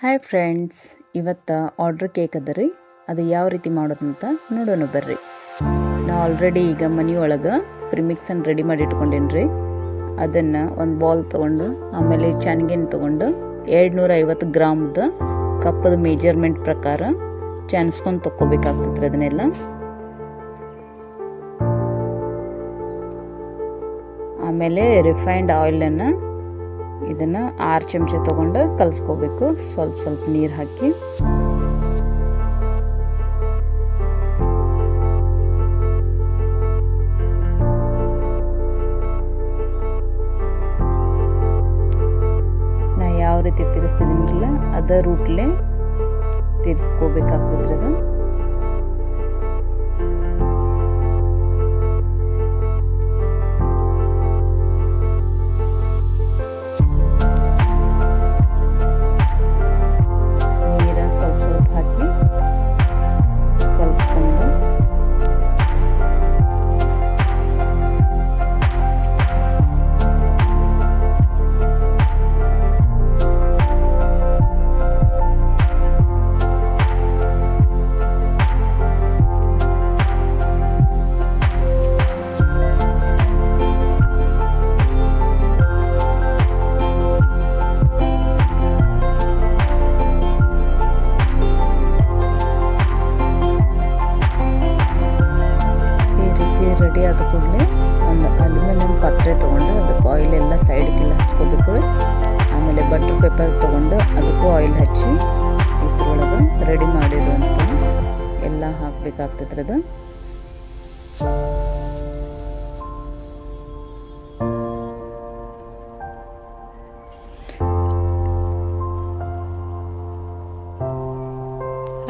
Hi friends, ಇವತ್ತು order cake ಅದ ರೀ. ಅದು ಯಾವ ರೀತಿ ಮಾಡೋದಂತ ನೋಡೋಣ ಬರ್ರಿ. ನಾ ಆಲ್ರೆಡಿ ಈಗ ಮನೆಯೊಳಗೆ ಪ್ರಿಮಿಕ್ಸನ್ನು ರೆಡಿ ಮಾಡಿ ಇಟ್ಕೊಂಡೇನಿ ರೀ. ಅದನ್ನು ಒಂದು ಬೌಲ್ ತೊಗೊಂಡು ಆಮೇಲೆ ಚಾನ್ಗಿನ ತೊಗೊಂಡು 250 ಗ್ರಾಮ್ದ ಕಪ್ಪದ ಮೇಜರ್ಮೆಂಟ್ ಪ್ರಕಾರ ಚಾನ್ಸ್ಕೊಂಡು ತೊಗೋಬೇಕಾಗ್ತೈತ್ರಿ ಅದನ್ನೆಲ್ಲ. ಆಮೇಲೆ ರಿಫೈನ್ಡ್ ಆಯಿಲನ್ನು ಇದನ್ನು 6 ಚಮಚ ತೊಗೊಂಡು ಕಲಿಸ್ಕೋಬೇಕು, ಸ್ವಲ್ಪ ಸ್ವಲ್ಪ ನೀರು ಹಾಕಿ. ನಾ ಯಾವ ರೀತಿ ತಿರ್ಸ್ತಿದ್ದೀನಿರಲ್ಲ ಅದ ರೂಟ್ಲೆ ತಿರ್ಸ್ಕೋಬೇಕಾಗ್ತದ್ರಿ ಅದು. ರೆಡಿ ಆದ ಕೂಡಲೇ ಒಂದು ಅಲ್ಯೂಮಿನಿಯಂ ಪಾತ್ರೆ ತೊಗೊಂಡು ಅದಕ್ಕೆ ಆಯಿಲ್ ಎಲ್ಲ ಸೈಡ್ಗೆಲ್ಲ ಹಚ್ಕೋಬೇಕು. ಆಮೇಲೆ ಬಟರ್ ಪೇಪರ್ ತೊಗೊಂಡು ಅದಕ್ಕೂ ಆಯಿಲ್ ಹಚ್ಚಿ ಇದ್ರೊಳಗೆ ರೆಡಿ ಮಾಡಿರುವಂಥ ಎಲ್ಲ ಹಾಕಬೇಕಾಗ್ತೈತ್ರಿ ಅದು.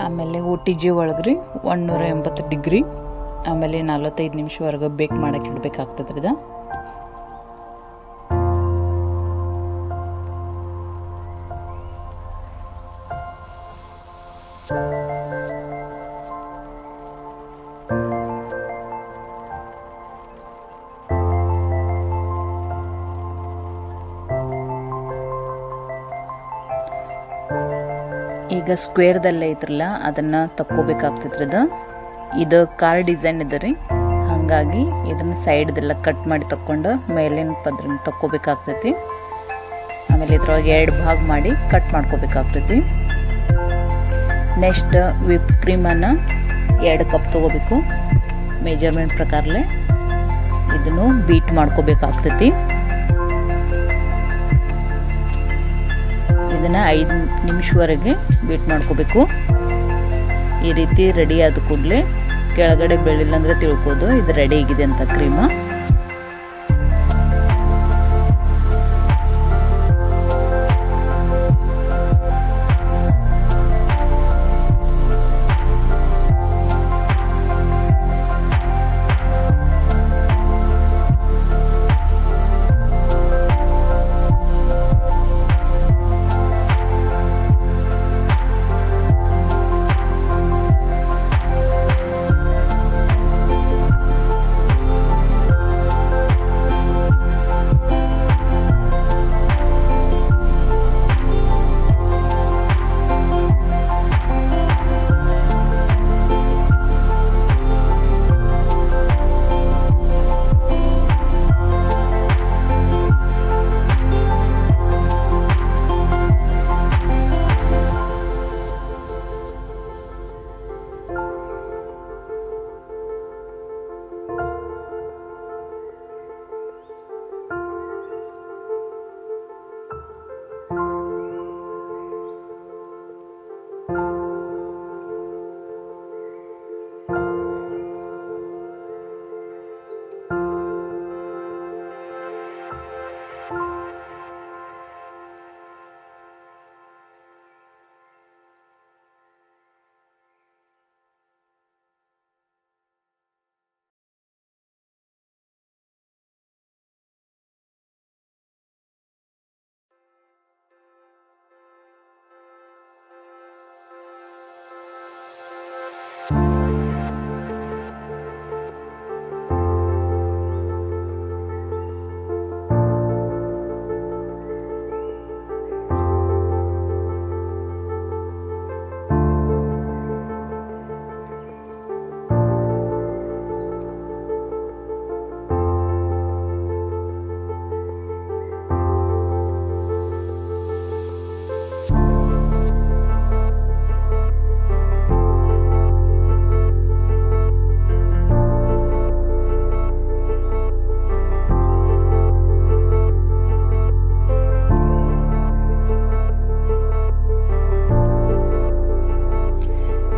ಆಮೇಲೆ OTG ಒಳಗ್ರಿ 180 ಡಿಗ್ರಿ ಆಮೇಲೆ 45 ನಿಮಿಷವರೆಗೆ ಬೇಕ್ ಮಾಡಕ್ಕೆ ಇಡಬೇಕಾಗ್ತದ್ರಿ ಇದು. ಈಗ ಸ್ಕ್ವೇರ್ದಲ್ಲೇ ಐತ್ರಲ್ಲ ಅದನ್ನು ತಕ್ಕೋಬೇಕಾಗ್ತೈತ್ರಿ ಇದು. ಇದು ಕಾರ್ ಡಿಸೈನ್ ಇದೆ ರೀ, ಹಾಗಾಗಿ ಇದನ್ನು ಸೈಡ್ದೆಲ್ಲ ಕಟ್ ಮಾಡಿ ತಕ್ಕೊಂಡು ಮೇಲಿನ ಪದ್ರನ ತಕ್ಕೋಬೇಕಾಗ್ತೈತಿ. ಆಮೇಲೆ ಇದ್ರೊಳಗೆ 2 ಭಾಗ ಮಾಡಿ ಕಟ್ ಮಾಡ್ಕೋಬೇಕಾಗ್ತೈತಿ. ನೆಕ್ಸ್ಟ್ ವಿಪ್ ಕ್ರೀಮನ್ನು 2 ಕಪ್ ತೊಗೋಬೇಕು ಮೇಜರ್ಮೆಂಟ್ ಪ್ರಕಾರಲೇ. ಇದನ್ನು ಬೀಟ್ ಮಾಡ್ಕೋಬೇಕಾಗ್ತೈತಿ. ಇದನ್ನು 5 ನಿಮಿಷವರೆಗೆ ಬೀಟ್ ಮಾಡ್ಕೋಬೇಕು. ಈ ರೀತಿ ರೆಡಿ ಆದ ಕೂಡಲೇ ಕೆಳಗಡೆ ಬೆಳಿಲ್ಲ ಅಂದರೆ ತಿಳ್ಕೋದು ಇದು ರೆಡಿ ಆಗಿದೆ ಅಂತ ಕ್ರೀಮ.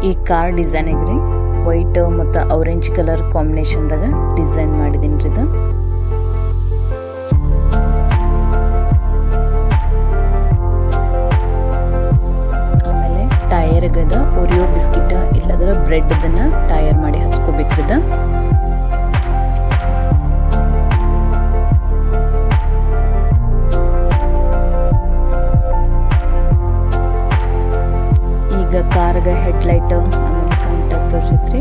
ಈ ಕಾರ್ ಡಿಸೈನ್ ಐತ್ರಿ ವೈಟ್ ಮತ್ತು ಆರೆಂಜ್ ಕಲರ್ ಕಾಂಬಿನೇಷನ್ದಾಗ ಡಿಸೈನ್ ಮಾಡಿದೀನಿ ರೀ ಇದು. ಆಮೇಲೆ ಟೈರ್ಗದ ಒರಿಯೋ ಬಿಸ್ಕಿಟ್ ಇಲ್ಲದ್ರ ಬ್ರೆಡ್ ಅದನ್ನ ಟೈರ್ ಮಾಡಿ ಹಚ್ಕೋಬೇಕ್ರಿದ. ಈಗ ಕಾರ್ಗ ಹೆಡ್ಲೈಟ್ ಆಮೇಲೆ ಕಂಟ್ಯಾಕ್ಟ್ ತೋರಿಸೈತ್ರಿ.